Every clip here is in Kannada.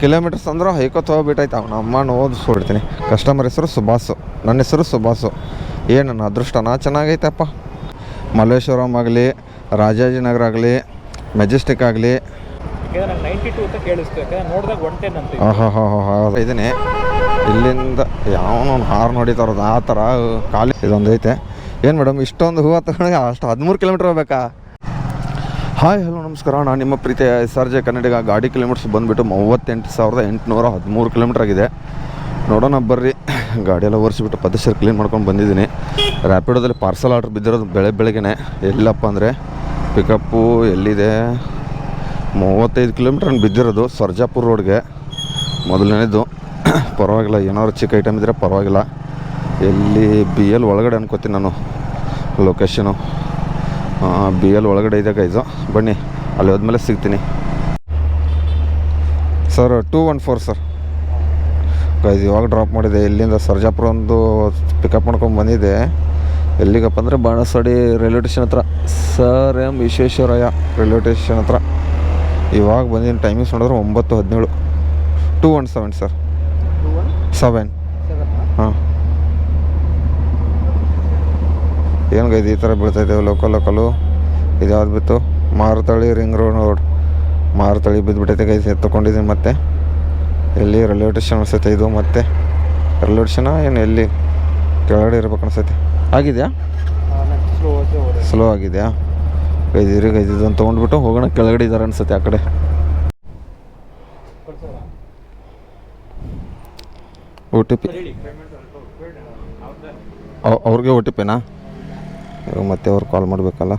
ಕಿಲೋಮೀಟರ್ಸ್ ಅಂದ್ರೆ ಹೈಕೋತ್ ಹೋಗ್ಬಿಟ್ಟೈತೆ ಅವ್ನು ಅಮ್ಮನ ಓದಿಸ್ಬಿಡ್ತೀನಿ. ಕಸ್ಟಮರ್ ಹೆಸರು ಸುಭಾಸು, ನನ್ನ ಹೆಸರು ಸುಭಾಸು. ಏನು ನನ್ನ ಅದೃಷ್ಟನಾ ಚೆನ್ನಾಗೈತಪ್ಪ. ಮಲ್ಲೇಶ್ವರಂ ಆಗಲಿ, ರಾಜಾಜಿನಗರ ಆಗಲಿ, ಮೆಜೆಸ್ಟಿಕ್ ಆಗಲಿ, ಇದನ್ನೇ ಇಲ್ಲಿಂದ ಯಾವನೋ ಹಾರು ನೋಡಿತಾರದು ಆ ಥರ ಖಾಲಿ ಇದೊಂದು ಐತೆ. ಏನು ಮೇಡಮ್ ಇಷ್ಟೊಂದು ಹೂವು ತಗೊಂಡು ಅಷ್ಟು 13 ಕಿಲೋಮೀಟ್ರ್ ಹೋಗ್ಬೇಕಾ? ಹಾಯ್ ಹಲೋ ನಮಸ್ಕಾರ, ನಾನು ನಿಮ್ಮ ಪ್ರೀತಿಯ SRJ ಕನ್ನಡಿಗ. ಗಾಡಿ ಕಿಲೋಮೀಟರ್ಸ್ ಬಂದುಬಿಟ್ಟು 38,813 ಕಿಲೋಮೀಟ್ರ್ ಆಗಿದೆ. ನೋಡೋಣ ಬರ್ರಿ. ಗಾಡಿಯೆಲ್ಲ ಒರೆಸಿಬಿಟ್ಟು ಪದಸರಿ ಕ್ಲೀನ್ ಮಾಡ್ಕೊಂಡು ಬಂದಿದ್ದೀನಿ. ರ್ಯಾಪಿಡೋದಲ್ಲಿ ಪಾರ್ಸಲ್ ಆರ್ಡ್ರ್ ಬಿದ್ದಿರೋದು ಬೆಳಗ್ಗೆನೆ. ಎಲ್ಲಪ್ಪ ಅಂದರೆ ಪಿಕಪ್ಪು ಎಲ್ಲಿದೆ, 35 ಕಿಲೋಮೀಟ್ರ್ ಬಿದ್ದಿರೋದು ಸರ್ಜಾಪುರ ರೋಡ್ಗೆ. ಮೊದಲನೇದು ಪರವಾಗಿಲ್ಲ, ಏನಾದ್ರು ಚಿಕ್ಕ ಐಟಮ್ ಇದ್ದರೆ ಪರವಾಗಿಲ್ಲ. ಎಲ್ಲಿ BL ಒಳಗಡೆ ಅನ್ಕೋತೀನಿ ನಾನು ಲೊಕೇಶನು. BL ಒಳಗಡೆ ಇದೆ ಗೈಸು. ಬನ್ನಿ, ಅಲ್ಲಿ ಹೋದ್ಮೇಲೆ ಸಿಗ್ತೀನಿ ಸರ್. 214 sir guys. ಇವಾಗ ಡ್ರಾಪ್ ಮಾಡಿದೆ. ಇಲ್ಲಿಂದ ಸರ್ಜಾಪುರ ಒಂದು ಪಿಕಪ್ ಮಾಡ್ಕೊಂಡು ಬಂದಿದ್ದೆ. ಎಲ್ಲಿಗಪ್ಪ ಅಂದರೆ ಬಾಣಸವಾಡಿ ರೈಲ್ವೆ ಸ್ಟೇಷನ್ ಹತ್ರ, sir M Visvesvaraya railway station ಹತ್ರ. ಇವಾಗ ಬಂದಿದ್ದೀನಿ. ಟೈಮಿಂಗ್ಸ್ ನೋಡಿದ್ರೆ 9:17. 217 ಸರ್. 7 ಹಾಂ. ಏನು ಗೈದು ಈ ಥರ ಬೀಳ್ತಾಯಿದ್ದೇವೆ ಲೋಕಲು. ಇದು ಯಾವ್ದು ಬಿತ್ತು? ಮಾರುತಳಿ ರಿಂಗ್ ರೋಡ್. ಮಾರುತಳಿ ಬಿದ್ದುಬಿಟ್ಟೈತೆ ಗೈಸ್. ಎತ್ತುಕೊಂಡಿದ್ದೀನಿ ಮತ್ತೆ. ಎಲ್ಲಿ ರೈಲ್ವೆ ಸ್ಟೇಷನ್ ಅನಿಸುತ್ತೆ ಇದು. ಮತ್ತೆ ರೈಲ್ವೆ ಸ್ಟೇಷನ ಏನು ಎಲ್ಲಿ ಕೆಳಗಡೆ ಇರ್ಬೇಕು ಅನಿಸುತ್ತೆ. ಆಗಿದೆಯಾ? ಸ್ಲೋ ಆಗಿದೆಯಾ ಗೈಸ್? ಇರಿ ಗೈಸ್, ಇದನ್ನು ತೊಗೊಂಡ್ಬಿಟ್ಟು ಹೋಗೋಣ. ಕೆಳಗಡೆ ಇದ್ದಾರೆ ಅನಿಸುತ್ತೆ ಆ ಕಡೆ. OTP ಅವ್ರಿಗೆ OTPನಾ? ಮತ್ತೆ ಅವ್ರು ಕಾಲ್ ಮಾಡಬೇಕಲ್ಲ.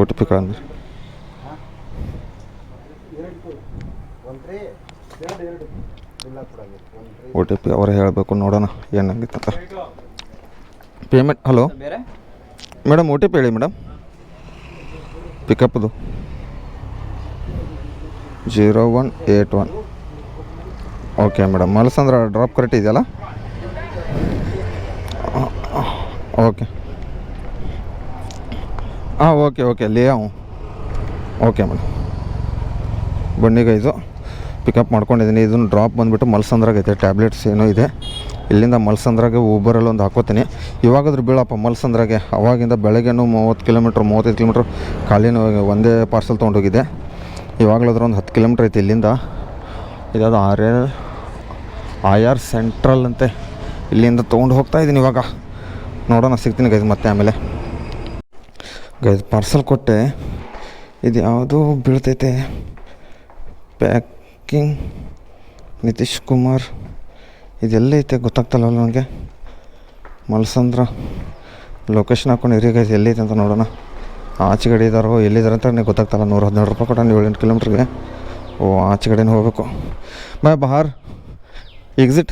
OTP ಕಳಂದ್ರೆ OTP ಅವರೇ ಹೇಳಬೇಕು. ನೋಡೋಣ ಏನಾಗಿತ್ತಂತ. ಪೇಮೆಂಟ್. ಹಲೋ ಮೇಡಮ್, OTP ಹೇಳಿ ಮೇಡಮ್. ಪಿಕಪ್ದು 0181. Okay madam. Malasandra drop correct ಇದೆಯಲ್ಲ? ಓಕೆ ಹಾಂ, ಓಕೆ ಲೇಔ. ಓಕೆ ಮೇಡಮ್, ಬನ್ನಿ ಗೈಸು. ಪಿಕಪ್ ಮಾಡ್ಕೊಂಡಿದ್ದೀನಿ. ಇದನ್ನು ಡ್ರಾಪ್ ಬಂದುಬಿಟ್ಟು ಮಲ್ಸಂದ್ರಾಗ ಐತೆ. ಟ್ಯಾಬ್ಲೆಟ್ಸ್ ಏನೋ ಇದೆ. ಇಲ್ಲಿಂದ ಮಲ್ಸಂದ್ರಾಗೆ ಊಬರಲ್ಲಿ ಒಂದು ಹಾಕೋತೀನಿ. ಇವಾಗಾದ್ರೂ ಬೀಳಪ್ಪ ಮಲ್ಸಂದ್ರಾಗೆ. ಅವಾಗಿಂದ ಬೆಳಗ್ಗೆನೂ 30 ಕಿಲೋಮೀಟ್ರ್ 35 ಕಿಲೋಮೀಟ್ರ್ ಖಾಲಿನೂ ಒಂದೇ ಪಾರ್ಸಲ್ ತೊಗೊಂಡೋಗಿದ್ದೆ. ಇವಾಗಲಾದ್ರೂ ಒಂದು 10 ಕಿಲೋಮೀಟ್ರ್ ಐತೆ ಇಲ್ಲಿಂದ. ಇದಾದ IR ಸೆಂಟ್ರಲ್ ಅಂತೆ. ಇಲ್ಲಿಂದ ತೊಗೊಂಡು ಹೋಗ್ತಾಯಿದ್ದೀನಿ ಇವಾಗ. ನೋಡೋಣ ಸಿಗ್ತೀನಿ ಗೈಸ್ ಮತ್ತೆ ಆಮೇಲೆ. ಗೈಸ್ ಪಾರ್ಸಲ್ ಕೊಟ್ಟೆ. ಇದು ಯಾವುದೋ ಬೀಳ್ತೈತೆ. ಪ್ಯಾಕಿಂಗ್ ನಿತೀಶ್ ಕುಮಾರ್. ಇದೆಲ್ಲ ಐತೆ ಗೊತ್ತಾಗ್ತಲ್ಲ ನನಗೆ. ಮಲ್ಸಂದ್ರ ಲೊಕೇಶನ್ ಹಾಕೊಂಡು ಇರಿ ಗೈಸ್, ಎಲ್ಲೈತೆ ಅಂತ ನೋಡೋಣ. ಆಚೆ ಕಡೆ ಇದ್ದಾರೋ ಎಲ್ಲಿದ್ದಾರೆ ಅಂತ ನನಗೆ ಗೊತ್ತಾಗ್ತಲ್ಲ. 117 ರೂಪಾಯಿ ಕೊಟ್ಟು 7-8 ಕಿಲೋಮೀಟ್ರಿಗೆ. ಆಚೆ ಕಡೆನೇ ಹೋಗಬೇಕು. ಬಾಹರ್ एग्ज़िट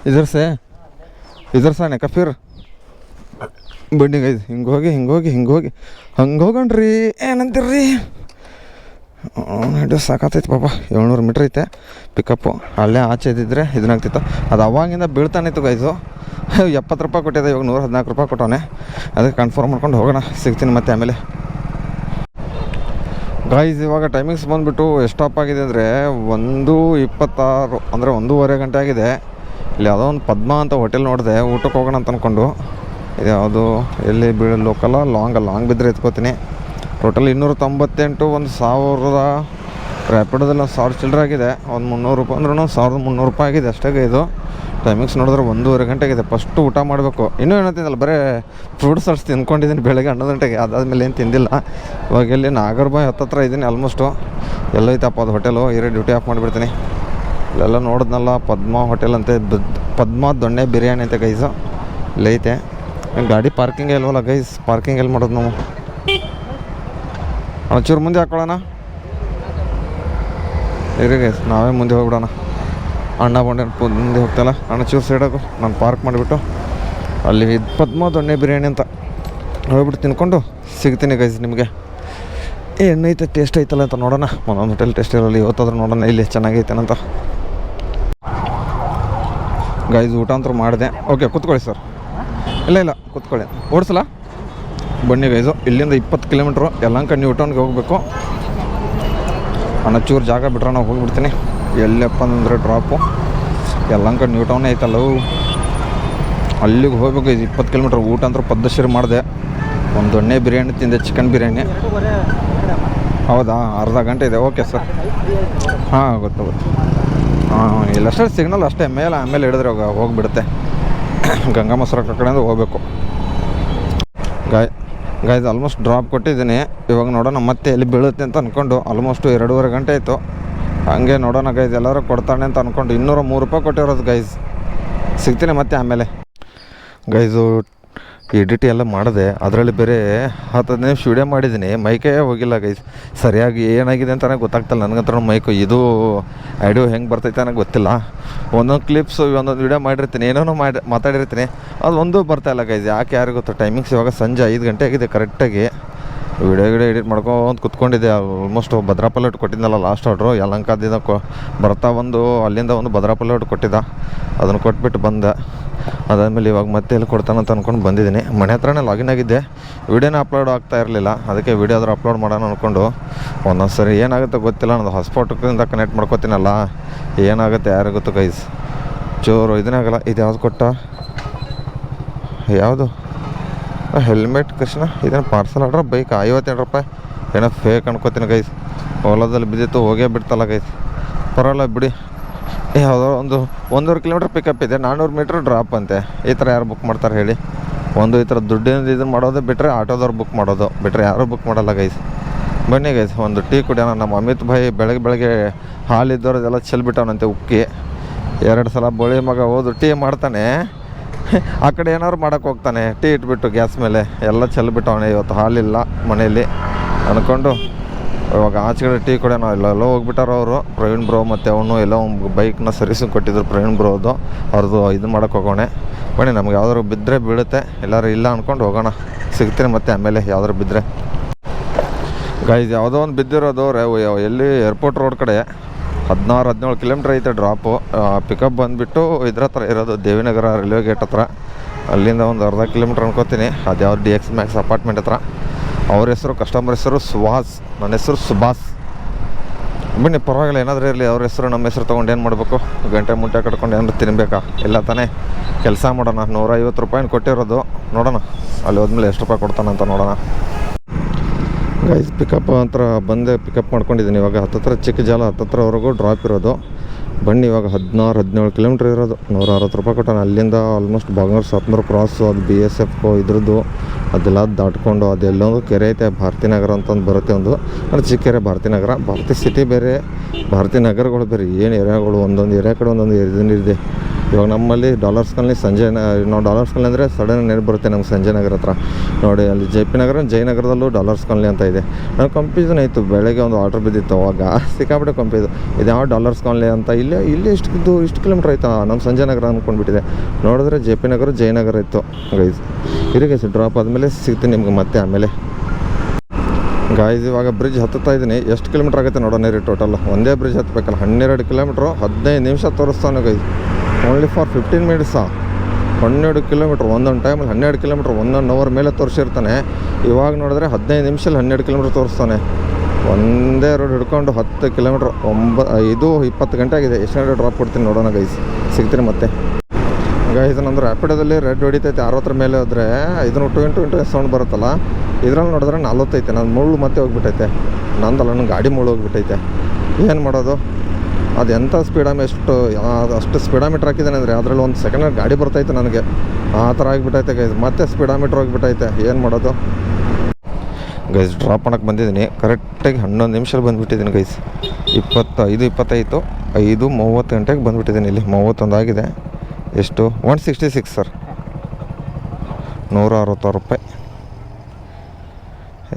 इधर से आने का फिर ಬನ್ನಿ ಗೈಸ್. ಹಿಂಗೋಗಿ ಹಂಗೆ ಹೋಗಣ್ರಿ. ಏನಂತೀರ್ರಿ? ಇದು ಸಾಕಾತೈತೆ ಪಾಪ. 700 ಮೀಟ್ರ್ ಐತೆ ಪಿಕಪ್ಪು. ಅಲ್ಲೇ ಆಚೆ ಇದ್ದಿದ್ರೆ ಇದನ್ನಾಗ್ತಿತ್ತು. ಅದು ಅವಾಗಿಂದ ಬೀಳ್ತಾನೆ ಇತ್ತು ಗೈಸು. 70 ರೂಪಾಯಿ ಕೊಟ್ಟಿದೆ. ಇವಾಗ 114 ರೂಪಾಯಿ ಕೊಟ್ಟವನೆ. ಅದಕ್ಕೆ ಕನ್ಫರ್ಮ್ ಮಾಡ್ಕೊಂಡು ಹೋಗೋಣ. ಸಿಗ್ತೀನಿ ಮತ್ತೆ ಆಮೇಲೆ. ಗೈಸ್ ಇವಾಗ ಟೈಮಿಂಗ್ಸ್ ಬಂದುಬಿಟ್ಟು ಎಷ್ಟಪ್ಪ ಆಗಿದೆ ಅಂದರೆ 1:26 ಅಂದರೆ 1:15 ಗಂಟೆ ಆಗಿದೆ. ಇಲ್ಲಿ ಯಾವುದೋ ಒಂದು ಪದ್ಮ ಅಂತ ಹೋಟೆಲ್ ನೋಡಿದೆ. ಊಟಕ್ಕೆ ಹೋಗೋಣ ಅಂತ ಅಂದ್ಕೊಂಡು. ಇದು ಯಾವುದು ಎಲ್ಲಿ ಲೋಕಲ್ಲ ಲಾಂಗ್ ಬಿದ್ದರೆ ಎತ್ಕೋತೀನಿ. ಟೋಟಲ್ 298. 1,000 ರ್ಯಾಪಿಡೋದಲ್ಲಿ 1,000 ಚಿಲ್ಲರೆ ಆಗಿದೆ. ಒಂದು 300 ರೂಪಾಯಿ ಅಂದ್ರೂ 1,300 ರೂಪಾಯಿ ಆಗಿದೆ ಅಷ್ಟೇ. ಇದು ಟೈಮಿಂಗ್ಸ್ ನೋಡಿದ್ರೆ 1:15 ಗಂಟೆ ಆಗಿದೆ. ಫಸ್ಟು ಊಟ ಮಾಡಬೇಕು. ಇನ್ನೂ ಏನಂತಿದ್ದಲ್ಲ, ಬರೀ ಫ್ರೂಟ್ಸ್ ಅಷ್ಟು ತಿಂದ್ಕೊಂಡಿದ್ದೀನಿ ಬೆಳಗ್ಗೆ 11 ಗಂಟೆಗೆ. ಅದಾದಮೇಲೆ ಏನು ತಿಂದಿಲ್ಲ. ಇವಾಗ ಎಲ್ಲಿ ನಾಗರಬಾಯಿ ಹತ್ತತ್ರ ಇದ್ದೀನಿ ಆಲ್ಮೋಸ್ಟು. ಎಲ್ಲೈತಪ್ಪ ಅದು ಹೋಟೆಲು. ಇರೇ ಡ್ಯೂಟಿ ಆಫ್ ಮಾಡಿಬಿಡ್ತೀನಿ. ಇಲ್ಲೆಲ್ಲ ನೋಡಿದ್ನಲ್ಲ ಪದ್ಮ ಹೋಟೆಲ್ ಅಂತೆ. ಪದ್ಮ ದೊಣ್ಣೆ ಬಿರಿಯಾನಿ ಅಂತ ಗೈಸು ಇಲ್ಲೈತೆ. ಗಾಡಿ ಪಾರ್ಕಿಂಗ್ ಇಲ್ವಲ್ಲ ಗೈಸ್. ಪಾರ್ಕಿಂಗ್ ಎಲ್ಲಿ ಮಾಡೋದು ನಾವು? ಒಂಚೂರು ಮುಂದೆ ಹಾಕ್ಕೊಳ್ಳೋಣ ಇರಿ ಗೈಸ್. ನಾವೇ ಮುಂದೆ ಹೋಗ್ಬಿಡೋಣ. ಅಣ್ಣ ಬಂಡೆ ಮುಂದೆ ಹೋಗ್ತಲ್ಲ. ಅಣ್ಣ ಚೂರು ಸೈಡಾಗು. ನಾನು ಪಾರ್ಕ್ ಮಾಡಿಬಿಟ್ಟು ಅಲ್ಲಿ ಪದ್ಮ ದೊಣ್ಣೆ ಬಿರಿಯಾನಿ ಅಂತ ಹೋಗ್ಬಿಟ್ಟು ತಿನ್ಕೊಂಡು ಸಿಗ್ತೀನಿ ಗೈಸ್ ನಿಮಗೆ. ಏನೈತೆ ಟೇಸ್ಟ್ ಐತಲ್ಲ ಅಂತ ನೋಡೋಣ. ಒಂದೊಂದು ಹೋಟೆಲ್ ಟೇಸ್ಟ್ ಇರೋಲ್ಲ. ಇವತ್ತಾದ್ರೂ ನೋಡೋಣ ಇಲ್ಲಿ ಚೆನ್ನಾಗೈತೇನಂತ. ಗೈಸ್ ಊಟ ಅಂತೂ ಮಾಡಿದೆ. ಓಕೆ ಕೂತ್ಕೊಳ್ಳಿ ಸರ್. ಇಲ್ಲ ಕೂತ್ಕೊಳ್ಳಿ, ಓಡಿಸಲ್ಲ. ಬನ್ನಿ ಗೈಸು, ಇಲ್ಲಿಂದ 20 ಕಿಲೋಮೀಟ್ರು ಯಲಹಂಕ ನ್ಯೂ ಟೌನ್ಗೆ ಹೋಗಬೇಕು. ಚೂರು ಜಾಗ ಬಿಟ್ರೆ ನಾವು ಹೋಗಿಬಿಡ್ತೀನಿ. ಎಲ್ಲಪ್ಪ ಅಂದರೆ ಡ್ರಾಪು ಯಲಹಂಕ ನ್ಯೂ ಟೌನೇ ಐತಲ್ಲ, ಅಲ್ಲಿಗೆ ಹೋಗ್ಬೇಕು. 20 ಕಿಲೋಮೀಟ್ರ್. ಊಟ ಅಂದ್ರೆ ಪದ್ದಶಿರಿ ಮಾಡಿದೆ. ಒಂದು ದೊಣ್ಣೆ ಬಿರಿಯಾನಿ ತಿಂದೆ, ಚಿಕನ್ ಬಿರಿಯಾನಿ. ಹೌದಾ, ಅರ್ಧ ಗಂಟೆ ಇದೆ. Okay sir. ಹಾಂ, ಗೊತ್ತು. ಹಾಂ, ಇಲ್ಲಷ್ಟೇ ಸಿಗ್ನಲ್ ಅಷ್ಟೇ. ಆಮೇಲೆ ಹಿಡಿದ್ರೆ ಹೋಗಿಬಿಡುತ್ತೆ. ಗಂಗಮ್ಮ ಸರಕ ಕಡೆಯಿಂದ ಹೋಗಬೇಕು. ಗಾಯ್ದು ಆಲ್ಮೋಸ್ಟ್ ಡ್ರಾಪ್ ಕೊಟ್ಟಿದ್ದೀನಿ. ಇವಾಗ ನೋಡೋಣ ಮತ್ತೆ ಎಲ್ಲಿ ಬೀಳುತ್ತೆ ಅಂತ ಅಂದ್ಕೊಂಡು. ಆಲ್ಮೋಸ್ಟು 2.5 ಗಂಟೆ ಆಯಿತು. ಹಂಗೆ ನೋಡೋಣ ಗೈಸ್, ಎಲ್ಲರೂ ಕೊಡ್ತಾನೆ ಅಂತ ಅಂದ್ಕೊಂಡು 203 ರೂಪಾಯಿ ಕೊಟ್ಟಿರೋದು ಗೈಸ್. ಸಿಗ್ತೀನಿ ಮತ್ತೆ ಆಮೇಲೆ. ಗೈಸು ಎಡಿಟ್ ಎಲ್ಲ ಮಾಡಿದೆ, ಅದರಲ್ಲಿ ಬೇರೆ 10 ನಿಮಿಷ ವೀಡಿಯೋ ಮಾಡಿದ್ದೀನಿ. ಮೈಕೇ ಹೋಗಿಲ್ಲ ಗೈಸ್. ಸರಿಯಾಗಿ ಏನಾಗಿದೆ ಅಂತಲೇ ಗೊತ್ತಾಗ್ತಿಲ್ಲ ನನಗಂತೂ. ಮೈಕು ಇದು ಆಡಿಯೋ ಹೆಂಗೆ ಬರ್ತೈತೆ ಅನ್ನೋದು ಗೊತ್ತಿಲ್ಲ. ಒಂದೊಂದು ಕ್ಲಿಪ್ಸು ಒಂದೊಂದು ವೀಡಿಯೋ ಮಾಡಿರ್ತೀನಿ, ಏನೇನೋ ಮಾತಾಡಿರ್ತೀನಿ, ಅದು ಒಂದೂ ಬರ್ತಾಯಿಲ್ಲ ಗೈಸ್. ಯಾಕೆ ಯಾರಿಗೂ ಗೊತ್ತು. ಟೈಮಿಂಗ್ಸ್ ಇವಾಗ ಸಂಜೆ 5 ಗಂಟೆ ಆಗಿದೆ ಕರೆಕ್ಟಾಗಿ. ವೀಡಿಯೋ ಎಡಿಟ್ ಮಾಡ್ಕೊಂಡು ಕುತ್ಕೊಂಡಿದ್ದೆ. ಆಲ್ಮೋಸ್ಟ್ ಭದ್ರಾಪಲ್ಲಟ್ಟು ಕೊಟ್ಟಿದ್ದಲ್ಲ ಲಾಸ್ಟ್ ಆರ್ಡ್ರು. ಯಲಹಂಕದಿಂದ ಬರ್ತಾ ಅಲ್ಲಿಂದ ಒಂದು ಭದ್ರಾಪಲ್ಲಟ್ಟು ಕೊಟ್ಟಿದ್ದ, ಅದನ್ನು ಕೊಟ್ಬಿಟ್ಟು ಬಂದೆ. ಅದಾದಮೇಲೆ ಇವಾಗ ಮತ್ತೆ ಎಲ್ಲಿ ಕೊಡ್ತಾನಂತ ಅಂದ್ಕೊಂಡು ಬಂದಿದ್ದೀನಿ. ಮನೆ ಹತ್ರನೇ ಲಾಗಿನ್ ಆಗಿದ್ದೆ. ವೀಡಿಯೋನೇ ಅಪ್ಲೋಡ್ ಆಗ್ತಾ ಇರಲಿಲ್ಲ, ಅದಕ್ಕೆ ವೀಡಿಯೋ ಆದರೂ ಅಪ್ಲೋಡ್ ಮಾಡೋಣ ಅಂದ್ಕೊಂಡು. ಒಂದೊಂದು ಸರಿ ಏನಾಗುತ್ತೆ ಗೊತ್ತಿಲ್ಲ. ನಾನು ಹಾಟ್ಸ್ಪಾಟಿಂದ ಕನೆಕ್ಟ್ ಮಾಡ್ಕೋತೀನಲ್ಲ, ಏನಾಗುತ್ತೆ ಯಾರಿಗೂ ಗೊತ್ತು ಗೈಸ್. ಚೂರು ಇದನ್ನೇ ಆಗಲ್ಲ. ಇದು ಯಾವ್ದು ಕೊಟ್ಟ, ಯಾವುದು ಹೆಲ್ಮೆಟ್ ಕೃಷ್ಣ, ಇದನ್ನು ಪಾರ್ಸಲ್ ಆರ್ಡ್ರ ಬೈಕ್ 58 ರೂಪಾಯಿ. ಏನೋ ಫೇಕ್ ಅನ್ಕೋತೀನಿ ಗೈಸ್. ಓಲಾದಲ್ಲಿ ಬಿದ್ದಿತ್ತು, ಹೋಗೇ ಬಿಡ್ತಲ್ಲ ಗೈಸ್. ಪರವಾಗಿಲ್ಲ ಬಿಡಿ. ಯಾವುದೋ 1.5 ಕಿಲೋಮೀಟ್ರ್ ಪಿಕಪ್ ಇದೆ, 400 ಮೀಟ್ರ್ ಡ್ರಾಪ್ ಅಂತೆ. ಈ ಥರ ಯಾರು ಬುಕ್ ಮಾಡ್ತಾರೆ ಹೇಳಿ? ಈ ಥರ ದುಡ್ಡಿನ ಇದನ್ನು ಮಾಡೋದು ಬಿಟ್ಟರೆ ಆಟೋದವ್ರು ಬುಕ್ ಮಾಡೋದು ಬಿಟ್ಟರೆ ಯಾರೂ ಬುಕ್ ಮಾಡಲ್ಲ ಗೈಸ್. ಬನ್ನಿ ಗೈಸ್, ಒಂದು ಟೀ ಕುಡಿಯೋಣ. ನಮ್ಮ ಅಮಿತ್ ಭಾಯ್ ಬೆಳಗ್ಗೆ ಹಾಲಿದ್ದವ್ರದೆಲ್ಲ ಚೆಲ್ಬಿಟ್ಟವನಂತೆ ಉಕ್ಕಿ. 2 ಸಲ ಬೋಳಿ ಮಗ ಹೋದು ಟೀ ಮಾಡ್ತಾನೆ, ಆ ಕಡೆ ಏನಾದ್ರು ಮಾಡೋಕ್ಕೆ ಹೋಗ್ತಾನೆ. ಟೀ ಇಟ್ಬಿಟ್ಟು ಗ್ಯಾಸ್ ಮೇಲೆ ಎಲ್ಲ ಚೆಲ್ಬಿಟ್ಟವನೆ. ಇವತ್ತು ಹಾಲಿಲ್ಲ ಮನೇಲಿ ಅಂದ್ಕೊಂಡು ಇವಾಗ ಆಚೆ ಕಡೆ ಟೀ ಕುಡಿಯೋಣ. ಎಲ್ಲೆಲ್ಲೋ ಹೋಗ್ಬಿಟ್ಟಾರ ಅವರು, ಪ್ರವೀಣ್ ಬ್ರೋ ಮತ್ತು ಅವನು ಎಲ್ಲೋ ಬೈಕ್ನ ಸರ್ವಿಸಿಂಗ್ ಕೊಟ್ಟಿದ್ರು ಪ್ರವೀಣ್ ಬ್ರೋದು. ಅವ್ರದ್ದು ಇದು ಮಾಡೋಕ್ಕೆ ಹೋಗೋಣ. ಬನ್ನಿ, ನಮ್ಗೆ ಯಾವ್ದಾದ್ರು ಬಿದ್ದರೆ ಬೀಳುತ್ತೆ, ಎಲ್ಲರೂ ಇಲ್ಲ ಅಂದ್ಕೊಂಡು ಹೋಗೋಣ. ಸಿಗ್ತೀನಿ ಮತ್ತೆ ಆಮೇಲೆ ಯಾವ್ದಾದ್ರು ಬಿದ್ದರೆ. ಗೈಸ್, ಯಾವುದೋ ಒಂದು ಬಿದ್ದಿರೋದು ಎಲ್ಲಿ ಏರ್ಪೋರ್ಟ್ ರೋಡ್ ಕಡೆ 16-17 ಕಿಲೋಮೀಟ್ರ್ ಐತೆ ಡ್ರಾಪು. ಪಿಕಪ್ ಬಂದುಬಿಟ್ಟು ಇದ್ರ ಹತ್ರ ಇರೋದು, ದೇವಿನಗರ ರೈಲ್ವೆ ಗೇಟ್ ಹತ್ರ. ಅಲ್ಲಿಂದ ಒಂದು ಅರ್ಧ ಕಿಲೋಮೀಟ್ರ್ ಅನ್ಕೋತೀನಿ. ಅದು ಯಾವ್ದು DX Max ಅಪಾರ್ಟ್ಮೆಂಟ್ ಹತ್ರ. ಅವ್ರ ಹೆಸರು, ಕಸ್ಟಮರ್ ಹೆಸರು ಸುಹಾಸ್, ನನ್ನ ಹೆಸರು ಸುಭಾಸ್. ಬನ್ನಿ, ಪರವಾಗಿಲ್ಲ, ಏನಾದರೂ ಇರಲಿ. ಅವ್ರ ಹೆಸರು ನಮ್ಮ ಹೆಸರು ತೊಗೊಂಡು ಏನು ಮಾಡಬೇಕು? ಗಂಟೆ ಮುಂಟೆ ಕಟ್ಕೊಂಡು ಏನಾದ್ರು ತಿನ್ನಬೇಕಾ? ಇಲ್ಲ ತಾನೇ. ಕೆಲಸ ಮಾಡೋಣ. 150 ರೂಪಾಯಿನ ಕೊಟ್ಟಿರೋದು. ನೋಡೋಣ ಅಲ್ಲಿ ಹೋದ್ಮೇಲೆ ಎಷ್ಟು ರೂಪಾಯಿ ಕೊಡ್ತಾನಂತ ನೋಡೋಣ. ಗೈಸ್, ಪಿಕಪ್ ಹತ್ರ ಬಂದೆ, ಪಿಕಪ್ ಮಾಡ್ಕೊಂಡಿದ್ದೀನಿ. ಇವಾಗ ಹತ್ತತ್ರ ಚಿಕ್ಕಜಾಲ ಹತ್ತತ್ರವರೆಗೂ ಡ್ರಾಪ್ ಇರೋದು. ಬನ್ನಿ, ಇವಾಗ 16-17 ಕಿಲೋಮೀಟ್ರ್ ಇರೋದು. 160 ರೂಪಾಯಿ ಕೊಟ್ಟಾನೆ. ಅಲ್ಲಿಂದ ಆಲ್ಮೋಸ್ಟ್ ಬಾಗ್ನೂರು ಸ್ವಾತಂತ್ರ್ಯ ಕ್ರಾಸು, ಅದು BSF ಇದ್ರದ್ದು ಅದೆಲ್ಲ ದಾಟ್ಕೊಂಡು ಅದೆಲ್ಲೊಂದು ಕೆರೆ ಐತೆ, ಭಾರತೀನಗರ ಅಂತಂದು ಬರುತ್ತೆ. ಒಂದು ಚಿಕ್ಕ ಕೆರೆ ಭಾರತೀನಗರ. ಭಾರತಿ ಸಿಟಿ ಬೇರೆ, ಭಾರತೀ ನಗರಗಳು ಬೇರೆ. ಏನು ಏರಿಯಾಗಳು, ಒಂದೊಂದು ಏರಿಯಾ ಕಡೆ ಒಂದೊಂದು ಇದನ್ನಿದೆ. ಇವಾಗ ನಮ್ಮಲ್ಲಿ ಡಾಲರ್ಸ್ ಕಾಲನಿ ನಾವು ಡಾಲರ್ಸ್ ಕಾಲನಿ ಅಂದರೆ ಸಡನ್ ನೆನಪು ಬರುತ್ತೆ ನಮ್ಗೆ ಸಂಜಯ್ ನಗರ ಹತ್ರ. ನೋಡಿ, ಅಲ್ಲಿ JP ನಗರ, ಜಯನಗರದಲ್ಲೂ ಡಾಲರ್ಸ್ ಕಾಲನಿ ಅಂತ ಇದೆ. ನನಗೆ ಕನ್ಫ್ಯೂಷನ್ ಆಯಿತು. ಬೆಳಗ್ಗೆ ಒಂದು ಆರ್ಡ್ರ್ ಬಿದ್ದಿತ್ತು, ಅವಾಗ ಸಿಕ್ಕಾಬಿಟ್ಟೆ ಕನ್ಫ್ಯೂಸ್. ಇದು ಯಾವ ಡಾಲರ್ಸ್ ಕಾಲನಿ ಅಂತ. ಇಲ್ಲಿ ಇಷ್ಟು ಕಿಲೋಮೀಟ್ರ್ ಆಯಿತಾ ನಮ್ಮ ಸಂಜಯ್ ನಗರ ಅಂದ್ಕೊಂಡ್ಬಿಟ್ಟಿದೆ. ನೋಡಿದ್ರೆ JP ನಗರ, ಜಯನಗರ ಇತ್ತು ಗೈಸ್. ಇರಿಗೆ ಡ್ರಾಪ್ ಆದಮೇಲೆ ಸಿಗ್ತೀನಿ ನಿಮ್ಗೆ ಮತ್ತೆ ಆಮೇಲೆ. ಗಾಯ್ಸ್, ಇವಾಗ ಬ್ರಿಡ್ಜ್ ಹತ್ತುತ್ತಾ ಇದ್ದೀನಿ. ಎಷ್ಟು ಕಿಲೋಮೀಟ್ರ್ ಆಗುತ್ತೆ ನೋಡೋಣ ರೀ ಟೋಟಲ್. ಒಂದೇ ಬ್ರಿಡ್ಜ್ ಹತ್ತಬೇಕಲ್ಲ. 12 ಕಿಲೋಮೀಟ್ರು 15 ನಿಮಿಷ ತೋರಿಸ್ತಾನೆ ಗೈಸ್. Only for 15 ಮಿನಿಟ್ಸಾ? 12 ಕಿಲೋಮೀಟ್ರ್ ಒಂದೊಂದು ಟೈಮಲ್ಲಿ 12 ಕಿಲೋಮೀಟ್ರ್ 1 ಅವರ್ ಮೇಲೆ ತೋರಿಸಿರ್ತಾನೆ. ಇವಾಗ ನೋಡಿದ್ರೆ 15 ನಿಮಿಷದಲ್ಲಿ 12 ಕಿಲೋಮೀಟ್ರ್ ತೋರಿಸ್ತಾನೆ. ಒಂದೇ ರೋಡ್ ಹಿಡ್ಕೊಂಡು 10 ಕಿಲೋಮೀಟ್ರ್ 20 ಗಂಟೆ ಆಗಿದೆ. ಎಷ್ಟು ಗಂಟೆ ಡ್ರಾಪ್ ಕೊಡ್ತೀನಿ ನೋಡೋಣ ಗೈಸ್. ಸಿಗ್ತೀನಿ ಮತ್ತೆ. ಗೈಸ್, ನಂದು ರ್ಯಾಪಿಡೋದಲ್ಲಿ ರೆಡ್ ಹೊಡಿತೈತೆ. 60 ಮೇಲೆ ಹೋದರೆ ಇದನ್ನು 2 ಸೌಂಡ್ ಬರುತ್ತಲ್ಲ, ಇದರಲ್ಲಿ ನೋಡಿದ್ರೆ 40 ಐತೆ. ನನ್ನ ಮುಳ್ಳು ಮತ್ತೆ ಹೋಗ್ಬಿಟ್ಟೈತೆ. ನಂದಲ್ಲ, ನನ್ನ ಗಾಡಿ ಮುಳ್ಳು ಹೋಗ್ಬಿಟ್ಟೈತೆ. ಏನು ಮಾಡೋದು? ಅದು ಎಂಥ ಅಷ್ಟು ಸ್ಪೀಡಾಮೀಟ್ರ್ ಹಾಕಿದ್ದಾನೆ ಅಂದರೆ ಅದರಲ್ಲಿ ಒಂದು ಸೆಕೆಂಡ್ ಗಾಡಿ ಬರ್ತೈತೆ ನನಗೆ. ಆ ಥರ ಆಗಿಬಿಟ್ಟೈತೆ ಗೈಸ್. ಮತ್ತೆ ಸ್ಪೀಡಾಮೀಟ್ರ್ ಹೋಗಿಬಿಟ್ಟೈತೆ. ಏನು ಮಾಡೋದು ಗೈಸ್? ಡ್ರಾಪ್ ಮಾಡೋಕ್ಕೆ ಬಂದಿದ್ದೀನಿ. ಕರೆಕ್ಟಾಗಿ 11 ನಿಮಿಷದಲ್ಲಿ ಬಂದುಬಿಟ್ಟಿದ್ದೀನಿ ಗೈಸ್. 25 5:30 ಗಂಟೆಗೆ ಬಂದುಬಿಟ್ಟಿದ್ದೀನಿ. ಇಲ್ಲಿ 31 ಆಗಿದೆ. ಎಷ್ಟು? 166 ಸರ್. 166 ರೂಪಾಯಿ.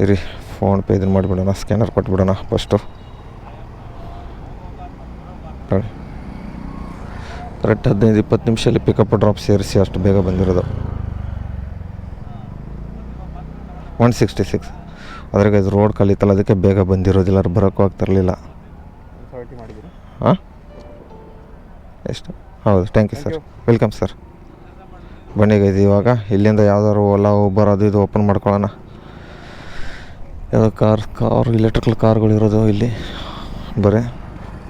ಇರಿ, ಫೋನ್ಪೇ ಇದನ್ನು ಮಾಡಿಬಿಡೋಣ, ಸ್ಕ್ಯಾನರ್ ಕೊಟ್ಬಿಡೋಣ ಫಸ್ಟು. ಕರೆಕ್ಟ್ 15-20 ನಿಮಿಷದಲ್ಲಿ ಪಿಕಪ್ ಡ್ರಾಪ್ ಸೇರಿಸಿ ಅಷ್ಟು ಬೇಗ ಬಂದಿರೋದು. 166. ಅದ್ರಾಗ ಇದು ರೋಡ್ ಕಲಿತಲ್ಲ, ಅದಕ್ಕೆ ಬೇಗ ಬಂದಿರೋದಿಲ್ಲ. ಬರೋಕ್ಕೂ ಆಗ್ತಿರಲಿಲ್ಲ. ಹಾಂ, ಎಷ್ಟು? ಹೌದು, thank you sir. Welcome sir. ಬನ್ನಿ ಗೈಸ್ ಇವಾಗ ಇಲ್ಲಿಂದ ಯಾವ್ದಾದ್ರು ಓಲಾ ಊಬರ್ ಅದು ಇದು ಓಪನ್ ಮಾಡ್ಕೊಳ್ಳೋಣ. ಯಾವ್ದು ಕಾರ್ ಎಲೆಕ್ಟ್ರಿಕಲ್ ಕಾರ್ಗಳು ಇರೋದು ಇಲ್ಲಿ ಬರೀ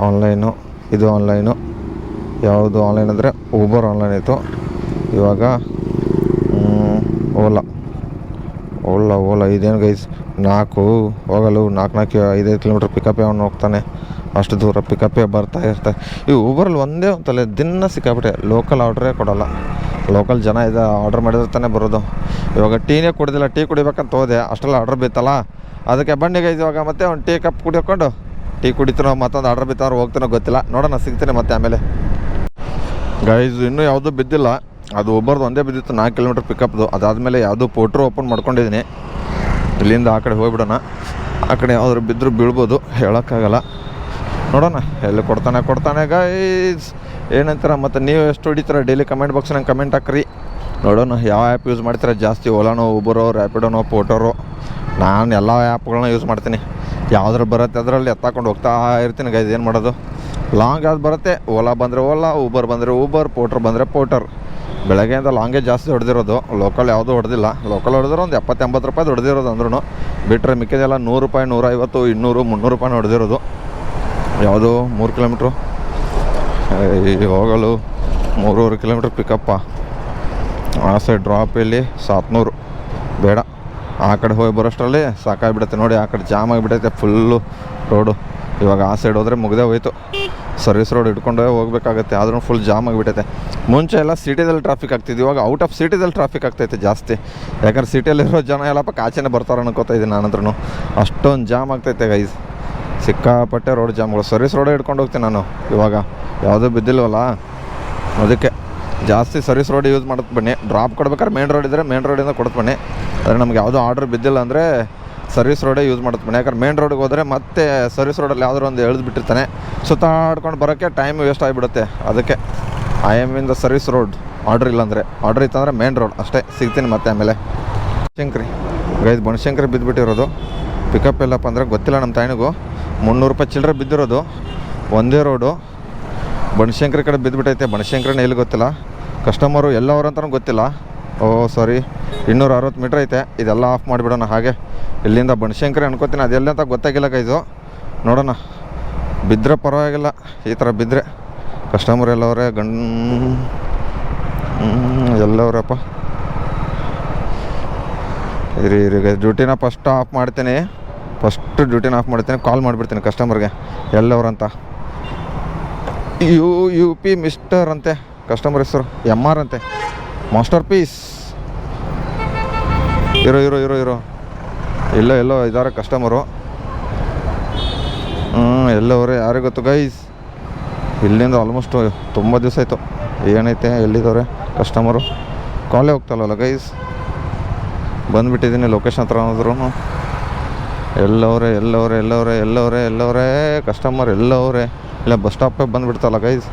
ಆನ್ಲೈನು. ಇದು ಆನ್ಲೈನು. ಯಾವುದು ಆನ್ಲೈನ್ ಅಂದರೆ ಊಬರ್ ಆನ್ಲೈನ್ ಇತ್ತು. ಇವಾಗ ಓಲಾ ಇದೇನು ಗೈಸ್ 4 ಹೋಗಲು 4-5 ಕಿಲೋಮೀಟ್ರ್ ಪಿಕಪ್ಪೇ ಅವನು ಹೋಗ್ತಾನೆ. ಅಷ್ಟು ದೂರ ಪಿಕಪ್ಪೇ ಬರ್ತಾ ಇರ್ತಾರೆ. ಈ ಊಬರಲ್ಲಿ ಒಂದೇ ಅಂತಲ್ಲ ದಿನ ಸಿಕ್ಕಾಬಿಟ್ಟೆ ಲೋಕಲ್ ಆರ್ಡ್ರೇ ಕೊಡೋಲ್ಲ. ಲೋಕಲ್ ಜನ ಇದೆ ಆರ್ಡ್ರ್ ಮಾಡಿದ್ರೆ ತಾನೇ ಬರೋದು. ಇವಾಗ ಟೀನೇ ಕುಡಿದಿಲ್ಲ, ಟೀ ಕುಡಿಬೇಕಂತ ಹೋದೆ, ಅಷ್ಟೆಲ್ಲ ಆರ್ಡ್ರ್ ಬಿತ್ತಲ್ಲ. ಅದಕ್ಕೆ ಬನ್ನಿ ಗೈಸ್ ಇವಾಗ ಮತ್ತೆ ಒಂದು ಟೀ ಕಪ್ ಕುಡಿಯೋಕೊಂಡು ಟೀ ಕುಡಿತೀನೋ ಮತ್ತೊಂದು ಆರ್ಡ್ರ್ ಬಿತ್ತಾರೋ ಹೋಗ್ತೀನೋ ಗೊತ್ತಿಲ್ಲ, ನೋಡೋಣ ಸಿಗ್ತೀನಿ ಮತ್ತೆ ಆಮೇಲೆ. ಗೈಸ್ ಇನ್ನೂ ಯಾವುದೂ ಬಿದ್ದಿಲ್ಲ, ಅದು ಒಬ್ಬರದು ಒಂದೇ ಬಿದ್ದಿತ್ತು 4 ಕಿಲೋಮೀಟ್ರ್ ಪಿಕಪ್ದು. ಅದಾದಮೇಲೆ ಯಾವುದೂ ಪೋಟ್ರು ಓಪನ್ ಮಾಡ್ಕೊಂಡಿದ್ದೀನಿ. ಇಲ್ಲಿಂದ ಆ ಕಡೆ ಹೋಗ್ಬಿಡೋಣ. ಆ ಕಡೆ ಯಾವ್ದಾದ್ರು ಬಿದ್ದರೂ ಬೀಳ್ಬೋದು, ಹೇಳೋಕ್ಕಾಗಲ್ಲ. ನೋಡೋಣ ಎಲ್ಲಿ ಕೊಡ್ತಾನೆ ಗೈಸ್. ಏನಂತೀರ ಮತ್ತು ನೀವು ಎಷ್ಟು ಹೊಡಿತೀರ ಡೈಲಿ ಕಮೆಂಟ್ ಬಾಕ್ಸ್ನಾಗ ಕಮೆಂಟ್ ಹಾಕ್ರಿ. ನೋಡೋಣ ಯಾವ ಆ್ಯಪ್ ಯೂಸ್ ಮಾಡ್ತೀರಾ ಜಾಸ್ತಿ, ಓಲಾನೋ ಊಬರೋ ರ್ಯಾಪಿಡೋನೋ ಪೋಟೋರೋ. ನಾನು ಎಲ್ಲ ಆ್ಯಪ್ಗಳನ್ನ ಯೂಸ್ ಮಾಡ್ತೀನಿ. ಯಾವ್ದ್ರಲ್ಲಿ ಬರುತ್ತೆ ಅದರಲ್ಲಿ ಎತ್ತಾಕೊಂಡು ಹೋಗ್ತಾ ಇರ್ತೀನಿ ಗೈಸ್. ಏನು ಮಾಡೋದು, ಲಾಂಗ್ ಯಾವ್ದು ಬರುತ್ತೆ, ಓಲಾ ಬಂದರೆ ಓಲಾ, ಊಬರ್ ಬಂದರೆ ಊಬರ್, ಪೋಟ್ರ್ ಬಂದರೆ ಪೋಟರ್. ಬೆಳಗ್ಗೆಯಿಂದ ಲಾಂಗೇ ಜಾಸ್ತಿ ಹೊಡೆದಿರೋದು, ಲೋಕಲ್ ಯಾವುದೂ ಹೊಡೆದಿಲ್ಲ. ಲೋಕಲ್ ಹೊಡೆದಿರೋ ಒಂದು 70-80 ರೂಪಾಯಿ ಹೊಡೆದಿರೋದು ಅಂದ್ರೂ. ಬಿಟ್ಟರೆ ಮಿಕ್ಕಿದೆಲ್ಲ 100 ರೂಪಾಯಿ, 150, 200, 300 ರೂಪಾಯಿ ಹೊಡೆದಿರೋದು. ಯಾವುದು 3 ಕಿಲೋಮೀಟ್ರು ಹೋಗಲು 3.5 ಕಿಲೋಮೀಟ್ರ್ ಪಿಕಪ್ಪ. ಆ ಸೈಡ್ ಡ್ರಾಪ್ ಇಲ್ಲಿ 700 ಬೇಡ. ಆ ಕಡೆ ಹೋಗಿ ಬರೋಷ್ಟರಲ್ಲಿ ಸಾಕಾಗಿಬಿಡುತ್ತೆ ನೋಡಿ. ಆ ಕಡೆ ಜಾಮ್ ಆಗಿಬಿಟ್ಟೈತೆ ಫುಲ್ಲು ರೋಡು. ಇವಾಗ ಆ ಸೈಡ್ ಹೋದರೆ ಮುಗ್ದೇ ಹೋಯ್ತು. ಸರ್ವಿಸ್ ರೋಡ್ ಹಿಡ್ಕೊಂಡು ಹೋಗ್ಬೇಕಾಗತ್ತೆ, ಆದ್ರೂ ಫುಲ್ ಜಾಮ್ ಆಗಿಬಿಟ್ಟೈತೆ. ಮುಂಚೆ ಎಲ್ಲ ಸಿಟಿದಲ್ಲಿ ಟ್ರಾಫಿಕ್ ಆಗ್ತಿದ್ದು, ಇವಾಗ ಔಟ್ ಆಫ್ ಸಿಟಿದಲ್ಲಿ ಟ್ರಾಫಿಕ್ ಆಗ್ತೈತೆ ಜಾಸ್ತಿ. ಯಾಕಂದ್ರೆ ಸಿಟಿಯಲ್ಲಿರೋ ಜನ ಎಲ್ಲಪ್ಪ ಆಚೆನೇ ಬರ್ತಾರೆ ಅನ್ಕೋತಾ ಇದ್ದೀನಿ ನಾನಂದ್ರೂ. ಅಷ್ಟೊಂದು ಜಾಮ್ ಆಗ್ತೈತೆ ಗೈಸ್, ಸಿಕ್ಕಾಪಟ್ಟೆ ರೋಡ್ ಜಾಮ್ಗಳು. ಸರ್ವಿಸ್ ರೋಡೇ ಹಿಡ್ಕೊಂಡು ಹೋಗ್ತೀನಿ ನಾನು. ಇವಾಗ ಯಾವುದೂ ಬಿದ್ದಿಲ್ವಲ್ಲ, ಅದಕ್ಕೆ ಜಾಸ್ತಿ ಸರ್ವಿಸ್ ರೋಡ್ ಯೂಸ್ ಮಾಡೋದು. ಬನ್ನಿ ಡ್ರಾಪ್ ಕೊಡ್ಬೇಕಾದ್ರೆ ಮೇನ್ ರೋಡ್ ಇದ್ದರೆ ಮೇನ್ ರೋಡಿಂದ ಕೊಡ್ತು ಬನ್ನಿ. ಆದರೆ ನಮ್ಗೆ ಯಾವುದೋ ಆರ್ಡ್ರ್ ಬಿದ್ದಿಲ್ಲ ಅಂದರೆ ಸರ್ವಿಸ್ ರೋಡೇ ಯೂಸ್ ಮಾಡುತ್ತೆ ಬನ್ನಿ. ಯಾಕಂದ್ರೆ ಮೇನ್ ರೋಡಿಗೆ ಹೋದರೆ ಮತ್ತೆ ಸರ್ವಿಸ್ ರೋಡಲ್ಲಿ ಯಾವ್ದಾರು ಒಂದು ಎಳೆದು ಬಿಟ್ಟಿರ್ತಾನೆ, ಸುತ್ತಾಡ್ಕೊಂಡು ಬರೋಕ್ಕೆ ಟೈಮ್ ವೇಸ್ಟ್ ಆಗಿಬಿಡುತ್ತೆ. ಅದಕ್ಕೆ I M in the service road. Order ಇಲ್ಲಾಂದರೆ, ಆರ್ಡ್ರ್ ಇತ್ತಂದರೆ ಮೇನ್ ರೋಡ್ ಅಷ್ಟೇ. ಸಿಗ್ತೀನಿ ಮತ್ತೆ ಆಮೇಲೆ. ಬನಶಂಕರಿ ಗೈಸ್, ಬನಶಂಕರಿ ಬಿದ್ದುಬಿಟ್ಟಿರೋದು. ಪಿಕಪ್ ಎಲ್ಲಪ್ಪ ಅಂದರೆ ಗೊತ್ತಿಲ್ಲ ನಮ್ಮ ತಾಯಿನಿಗೂ. 300 ರೂಪಾಯಿ ಚಿಲ್ಲರೆ ಬಿದ್ದಿರೋದು, ಒಂದೇ ರೋಡು. ಬನಶಂಕರಿ ಕಡೆ ಬಿದ್ದುಬಿಟ್ಟೈತೆ. ಬನಶಂಕರಿನೇ ಎಲ್ಲಿ ಗೊತ್ತಿಲ್ಲ, ಕಸ್ಟಮರು ಎಲ್ಲವರಂತನೂ ಗೊತ್ತಿಲ್ಲ. ಸಾರಿ 260 ಮೀಟ್ರ್ ಐತೆ. ಇದೆಲ್ಲ ಆಫ್ ಮಾಡಿಬಿಡೋಣ ಹಾಗೆ. ಇಲ್ಲಿಂದ ಬನಶಂಕರಿ ಅನ್ಕೋತೀನಿ, ಅದೆಲ್ಲ ಅಂತ ಗೊತ್ತಾಗಿಲ್ಲ ಗೈಸು. ನೋಡೋಣ, ಬಿದ್ದರೆ ಪರವಾಗಿಲ್ಲ. ಈ ಥರ ಬಿದ್ದರೆ ಕಸ್ಟಮರ್ ಎಲ್ಲವರೇ ಎಲ್ಲವರಪ್ಪ. ಇರಿ ಡ್ಯೂಟಿನ ಫಸ್ಟ್ ಆಫ್ ಮಾಡ್ತೀನಿ. ಡ್ಯೂಟಿನ ಆಫ್ ಮಾಡ್ತೀನಿ, ಕಾಲ್ ಮಾಡಿಬಿಡ್ತೀನಿ ಕಸ್ಟಮರ್ಗೆ ಎಲ್ಲವ್ರಂತ. ಯು ಪಿ ಮಿಸ್ಟರ್ ಅಂತೆ ಕಸ್ಟಮರ್ ಹೆಸರು, MR ಅಂತೆ. Masterpiece. ಇರೋ ಎಲ್ಲೋ ಇದ್ದಾರೆ ಕಸ್ಟಮರು. ಎಲ್ಲವರೇ ಯಾರಿಗೆ ಗೊತ್ತು ಗೈಸ್. ಇಲ್ಲಿಂದ ಆಲ್ಮೋಸ್ಟ್ ತುಂಬ ದಿವಸ ಆಯಿತು. ಏನೈತೆ ಎಲ್ಲಿದ್ದವ್ರೆ ಕಸ್ಟಮರು, ಕಾಲೇ ಹೋಗ್ತಲ್ಲ ಗೈಸ್. ಬಂದುಬಿಟ್ಟಿದ್ದೀನಿ ಲೊಕೇಶನ್ ಹತ್ರ ಆದ್ರೂ. ಎಲ್ಲವರೇ ಕಸ್ಟಮರ್ ಎಲ್ಲವರೇ. ಇಲ್ಲ ಬಸ್ ಸ್ಟಾಪೇ ಬಂದುಬಿಡ್ತಲ್ಲ ಗೈಸ್.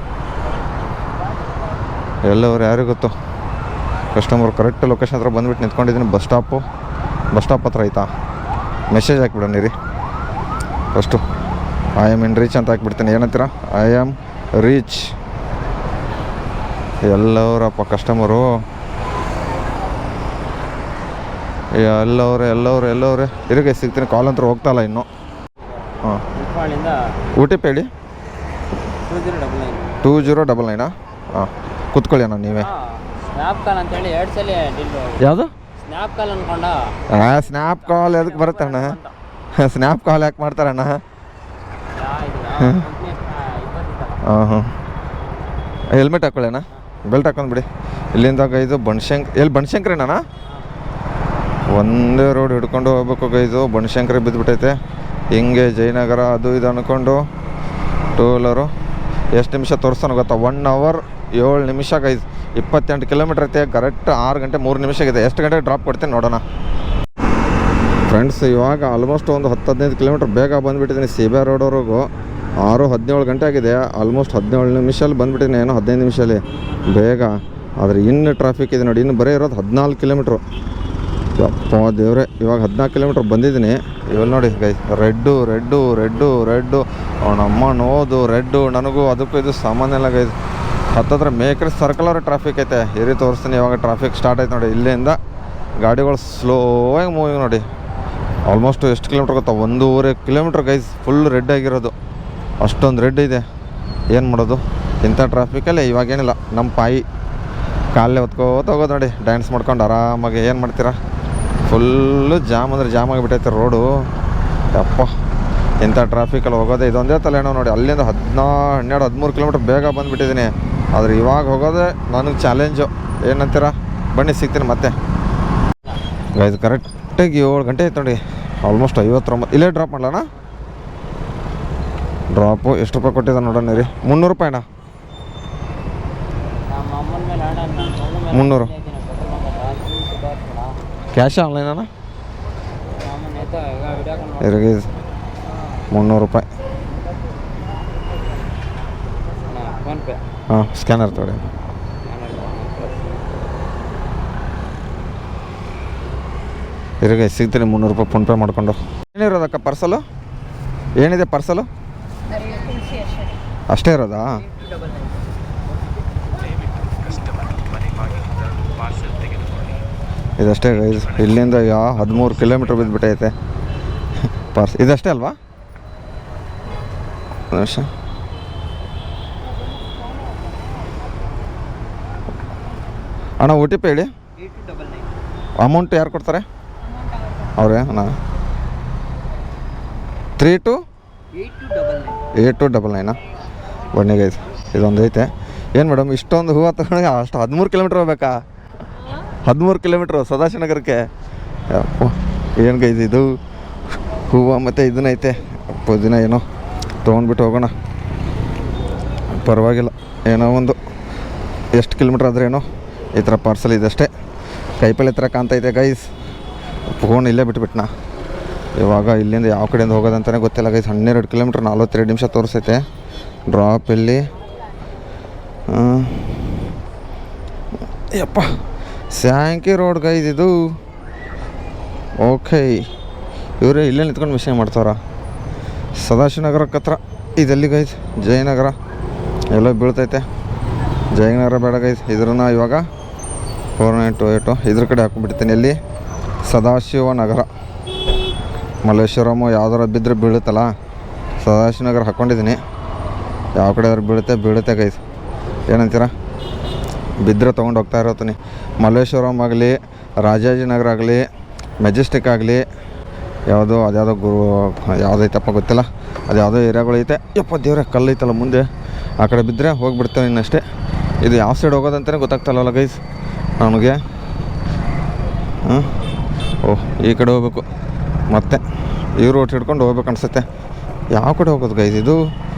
ಎಲ್ಲವ್ರು ಯಾರಿಗೂ ಗೊತ್ತು. ಕಸ್ಟಮರ್ ಕರೆಕ್ಟ್ ಲೊಕೇಶನ್ ಹತ್ರ ಬಂದುಬಿಟ್ಟು ನಿಂತ್ಕೊಂಡಿದ್ದೀನಿ. ಬಸ್ ಸ್ಟಾಪ್ ಹತ್ರ ಆಯ್ತಾ, ಮೆಸೇಜ್ ಹಾಕ್ಬಿಡೋಣ ರೀ first. I am in reach ಅಂತ ಹಾಕ್ಬಿಡ್ತೀನಿ. ಏನಂತೀರ, ಐ ಆಮ್ ರೀಚ್. ಎಲ್ಲವರಪ್ಪ ಕಸ್ಟಮರು, ಎಲ್ಲವರೇ ಇರಿಗೆ ಸಿಗ್ತೀನಿ. ಕಾಲ್ ಅಂತ ಹೋಗ್ತಾಯಿಲ್ಲ ಇನ್ನು. ಹಾಂ, OTP ಹೇಳಿ. 2099. ಹಾಂ, ಕೂತ್ಕೊಳ್ಳಿ ಅಣ್ಣ ನೀವೇ. ಯಾವುದು ಸ್ನ್ಯಾಪ್ ಕಾಲ್ ಎದಕ್ಕೆ ಬರುತ್ತೆ ಅಣ್ಣ? ಸ್ನ್ಯಾಪ್ ಕಾಲ್ ಯಾಕೆ ಮಾಡ್ತಾರಣ್ಣ? ಹಾಂ ಹೆಲ್ಮೆಟ್ ಹಾಕ್ಕೊಳ್ಳಿ ಅಣ್ಣ, ಬೆಲ್ಟ್ ಹಾಕೊಂಡ್ಬಿಡಿ. ಇಲ್ಲಿಂದ ಗೈದು ಬನಶಂಕರಿನ ಒಂದೇ ರೋಡ್ ಹಿಡ್ಕೊಂಡು ಹೋಗ್ಬೇಕು ಗೈದು. ಬನಶಂಕರಿ ಬಿದ್ದುಬಿಟ್ಟೈತೆ. ಹಿಂಗೆ ಜಯನಗರ ಅದು ಇದು ಅಂದ್ಕೊಂಡು ಟೂ ವೀಲರು ಎಷ್ಟು ನಿಮಿಷ ತೋರಿಸ್ತಾನೆ ಗೊತ್ತಾ? 1 hour 7 ನಿಮಿಷ ಗೈಸ್. 28 ಕಿಲೋಮೀಟ್ರ್ ಐತೆ. ಕರೆಕ್ಟ್ 6 ಗಂಟೆ 3 ನಿಮಿಷ ಆಗಿದೆ. ಎಷ್ಟು ಗಂಟೆಗೆ ಡ್ರಾಪ್ ಕೊಡ್ತೀನಿ ನೋಡೋಣ ಫ್ರೆಂಡ್ಸ್. ಇವಾಗ ಆಲ್ಮೋಸ್ಟ್ ಒಂದು 10-15 ಕಿಲೋಮೀಟ್ರ್ ಬೇಗ ಬಂದುಬಿಟ್ಟಿದ್ದೀನಿ CBI ರೋಡ್ವರೆಗೂ. 6:17 ಗಂಟೆ ಆಗಿದೆ. ಆಲ್ಮೋಸ್ಟ್ 17 ನಿಮಿಷಲ್ಲಿ ಬಂದುಬಿಟ್ಟಿದ್ದೀನಿ, ಏನೋ 15 ನಿಮಿಷಲ್ಲಿ ಬೇಗ. ಆದರೆ ಇನ್ನು ಟ್ರಾಫಿಕ್ ಇದೆ ನೋಡಿ. ಇನ್ನು ಬರೀ ಇರೋದು 14 ಕಿಲೋಮೀಟ್ರು. ಯಪ್ಪ ದೇವ್ರೆ, ಇವಾಗ 14 ಕಿಲೋಮೀಟ್ರ್ ಬಂದಿದ್ದೀನಿ. ಇವಾಗ ನೋಡಿ ಗೈಸ್, ರೆಡ್ಡು ಅವನಮ್ಮ ನೋದು ರೆಡ್ಡು. ನನಗೂ ಅದಕ್ಕೂ ಇದು ಸಾಮಾನ್ಯ ಇಲ್ಲ ಗೈಸ್. ಹತ್ತತ್ರ ಮೇಕ್ರಿ ಸರ್ಕಲ್ ಅವ್ರ ಟ್ರಾಫಿಕ್ ಐತೆ ಹಿರಿ ತೋರಿಸ್ತೀನಿ. ಇವಾಗ ಟ್ರಾಫಿಕ್ ಸ್ಟಾರ್ಟ್ ಆಯ್ತು ನೋಡಿ. ಇಲ್ಲಿಂದ ಗಾಡಿಗಳು ಸ್ಲೋ ಆಗಿ ಮೂವಿಂಗ್ ನೋಡಿ. ಆಲ್ಮೋಸ್ಟ್ ಎಷ್ಟು ಕಿಲೋಮೀಟ್ರ್ ಗೊತ್ತಾ? 1.5 ಕಿಲೋಮೀಟ್ರ್ ಗೈಸ್ ಫುಲ್ ರೆಡ್ ಆಗಿರೋದು. ಅಷ್ಟೊಂದು ರೆಡ್ ಇದೆ. ಏನು ಮಾಡೋದು ಇಂಥ ಟ್ರಾಫಿಕಲ್ಲಿ? ಇವಾಗೇನಿಲ್ಲ, ನಮ್ಮ ಪಾಯಿ ಕಾಲೇ ಹೊತ್ಕೋತ ಹೋಗೋದು ನೋಡಿ, ಡ್ಯಾನ್ಸ್ ಮಾಡ್ಕೊಂಡು ಆರಾಮಾಗಿ. ಏನು ಮಾಡ್ತೀರಾ? ಫುಲ್ಲು ಜಾಮ್ ಅಂದರೆ ಜಾಮ್ ಆಗಿಬಿಟ್ಟೈತೆ ರೋಡು. ಅಪ್ಪ ಇಂಥ ಟ್ರಾಫಿಕಲ್ಲಿ ಹೋಗೋದೇ ಇದೊಂದೇ ತಲೆನೋ ನೋಡಿ. ಅಲ್ಲಿಂದ 12-13 ಕಿಲೋಮೀಟ್ರ್ ಬೇಗ ಬಂದುಬಿಟ್ಟಿದ್ದೀನಿ. ಆದರೆ ಇವಾಗ ಹೋಗೋದೇ ನನಗೆ ಚಾಲೆಂಜು. ಏನಂತೀರಾ? ಬನ್ನಿ ಸಿಗ್ತೀನಿ ಮತ್ತೆ. ಗೈಸ್ ಕರೆಕ್ಟಾಗಿ 7 ಗಂಟೆ ಆಯ್ತು ನೋಡಿ. ಆಲ್ಮೋಸ್ಟ್ 59. ಇಲ್ಲೇ ಡ್ರಾಪ್ ಮಾಡಲಣ್ಣ? ಡ್ರಾಪು ಎಷ್ಟು ರೂಪಾಯಿ ಕೊಟ್ಟಿದ್ದ ನೋಡೋಣ ರೀ? 300 ರೂಪಾಯಿನಾ? 300 ಕ್ಯಾಶ್ ಆನ್ಲೈನಾ? ಇರಗಿ 300 ರೂಪಾಯಿ. ಹಾಂ, ಸ್ಕ್ಯಾನರ್ ತೊಗೊಳ್ಳಿ. ಇರಗೆ ಸಿಗ್ತೀನಿ 300 ರೂಪಾಯಿ ಫೋನ್ಪೇ ಮಾಡಿಕೊಂಡು. ಏನಿರೋದಕ್ಕ ಪಾರ್ಸಲು? ಏನಿದೆ ಪಾರ್ಸಲು? ಅಷ್ಟೇ ಇರೋದಾ? ಇದಷ್ಟೇ ಗೈಸ್. ಇಲ್ಲಿಂದ 13 ಕಿಲೋಮೀಟ್ರ್ ಬಿದ್ದುಬಿಟ್ಟೈತೆ ಇದಷ್ಟೇ ಅಲ್ವಾ? ನಿಮಿಷ. ಅಣ್ಣ OTP ಹೇಳಿ. ಅಮೌಂಟ್ ಯಾರು ಕೊಡ್ತಾರೆ? ಅವರೇ ಅಣ್ಣ. 328299. ಬನ್ನಿ ಗೈಸ್, ಇದೊಂದು ಐತೆ. ಏನು ಮೇಡಮ್ ಇಷ್ಟೊಂದು ಹೂವು ತಗೊಂಡು ಅಷ್ಟು 13 ಕಿಲೋಮೀಟ್ರ್ ಹೋಗ್ಬೇಕಾ? 13 ಕಿಲೋಮೀಟ್ರು ಸದಾಶಿವನಗರಕ್ಕೆ. ಏನು ಗೈಸ್ ಇದು ಹೂವು ಮತ್ತು ಇದನ್ನೈತೆ. ದಿನ ಏನೋ ತೊಗೊಂಡ್ಬಿಟ್ಟು ಹೋಗೋಣ, ಪರವಾಗಿಲ್ಲ. ಏನೋ ಒಂದು ಎಷ್ಟು ಕಿಲೋಮೀಟ್ರ್ ಆದರೆ ಏನೋ ಈ ಥರ ಪಾರ್ಸಲ್ ಇದಷ್ಟೇ. ಕೈಪಲ್ಲೆ ಥರ ಕಾಣ್ತೈತೆ ಗೈಸ್. ಫೋನ್ ಇಲ್ಲೇ ಬಿಟ್ಬಿಟ್ನಾ. ಇವಾಗ ಇಲ್ಲಿಂದ ಯಾವ ಕಡೆಯಿಂದ ಹೋಗೋದಂತಲೇ ಗೊತ್ತಿಲ್ಲ ಗೈಸ್. 12 ಕಿಲೋಮೀಟ್ರ್ 42 ನಿಮಿಷ ತೋರಿಸೈತೆ. ಡ್ರಾಪ್ ಇಲ್ಲಿ ಯಪ್ಪ ಸ್ಯಾಂಕಿ ರೋಡ್ ಗೈಸ್ ಇದು. ಓಕೆ, ಇವರೇ ಇಲ್ಲೇ ನಿಂತ್ಕೊಂಡು ಮಿಷನ್ ಮಾಡ್ತಾರ. ಸದಾಶಿವನಗರಕ್ಕೆ ಹತ್ರ ಇದೆಲ್ಲಿ ಗೈಸ್? ಜಯನಗರ ಎಲ್ಲ ಬೀಳ್ತೈತೆ. ಜಯನಗರ ಬೇಡ ಗೈಸ್. ಇದ್ರನ್ನ ಇವಾಗ 4928 ಇದ್ರ ಕಡೆ ಹಾಕ್ಬಿಡ್ತೀನಿ. ಎಲ್ಲಿ? ಸದಾಶಿವನಗರ. ಮಲ್ಲೇಶ್ವರಮು ಯಾವ್ದಾರ ಬಿದ್ದರೆ ಬೀಳುತ್ತಲ್ಲ, ಸದಾಶಿವನಗರ ಹಾಕ್ಕೊಂಡಿದ್ದೀನಿ. ಯಾವ ಕಡೆ ಆದ್ರೂ ಬೀಳುತ್ತೆ ಗೈಸ್. ಏನಂತೀರ? ಬಿದ್ದರೆ ತೊಗೊಂಡು ಹೋಗ್ತಾ ಇರೋತೀನಿ. ಮಲ್ಲೇಶ್ವರಂ ಆಗಲಿ, ರಾಜಾಜಿನಗರ ಆಗಲಿ, ಮೆಜೆಸ್ಟಿಕ್ ಆಗಲಿ, ಅದ್ಯಾವುದೋ ಯಾವುದೈತಪ್ಪ ಗೊತ್ತಿಲ್ಲ, ಅದು ಯಾವುದೋ ಏರಿಯಾಗಳೈತೆ. ಯಪ್ಪ ದೇವ್ರೆ, ಕಲ್ಲೈತಲ್ಲ ಮುಂದೆ. ಆ ಕಡೆ ಬಿದ್ದರೆ ಹೋಗಿಬಿಡ್ತೇವೆ ಇನ್ನಷ್ಟೇ. ಇದು ಯಾವ ಸೈಡ್ ಹೋಗೋದಂತಲೇ ಗೊತ್ತಾಗ್ತಲ್ಲ ಗೈಸ್ ನನಗೆ. ಓಹ್, ಈ ಕಡೆ ಹೋಗ್ಬೇಕು. ಮತ್ತೆ ಈ ರೂಟ್ ಹಿಡ್ಕೊಂಡು ಹೋಗ್ಬೇಕು ಅನಿಸುತ್ತೆ. ಯಾವ ಕಡೆ ಹೋಗೋದು ಗೈಸ್? ಇದು